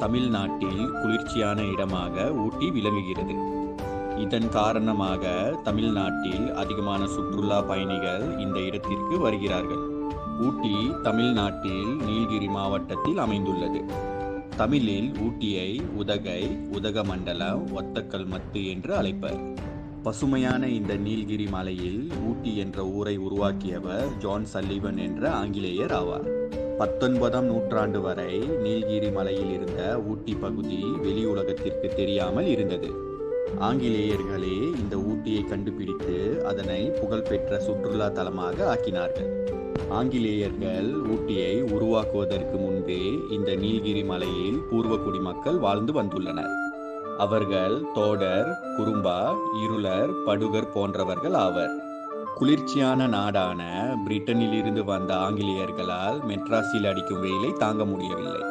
தமிழ்நாட்டில் குளிர்ச்சியான இடமாக ஊட்டி விளங்குகிறது. இதன் காரணமாக தமிழ்நாட்டில் அதிகமான சுற்றுலா பயணிகள் இந்த இடத்திற்கு வருகிறார்கள். ஊட்டி தமிழ்நாட்டில் நீலகிரி மாவட்டத்தில் அமைந்துள்ளது. தமிழில் ஊட்டியை உதகை, உதகமண்டலம், ஒத்தக்கல்மத்து என்று அழைப்பர். பசுமையான இந்த நீலகிரி மலையில் ஊட்டி என்ற ஊரை உருவாக்கியவர் ஜான் சல்லிவன் என்ற ஆங்கிலேயர் ஆவார். 19ஆம் நூற்றாண்டு வரை நீலகிரி மலையில் இருந்த ஊட்டி பகுதி வெளி உலகத்திற்கு தெரியாமல் இருந்தது. ஆங்கிலேயர்களே இந்த ஊட்டியை கண்டுபிடித்து அதனை புகழ்பெற்ற சுற்றுலா தலமாக ஆக்கினார்கள். ஆங்கிலேயர்கள் ஊட்டியை உருவாக்குவதற்கு முன்பே இந்த நீலகிரி மலையில் பூர்வகுடி மக்கள் வாழ்ந்து வந்துள்ளனர். அவர்கள் தோடர், குறும்பா, இருளர், படுகர் போன்றவர்கள் ஆவர். குளிர்ச்சியான நாடான பிரிட்டனில் இருந்து வந்த ஆங்கிலேயர்களால் மெட்ராஸில் அடிக்கும் வெயிலை தாங்க முடியவில்லை.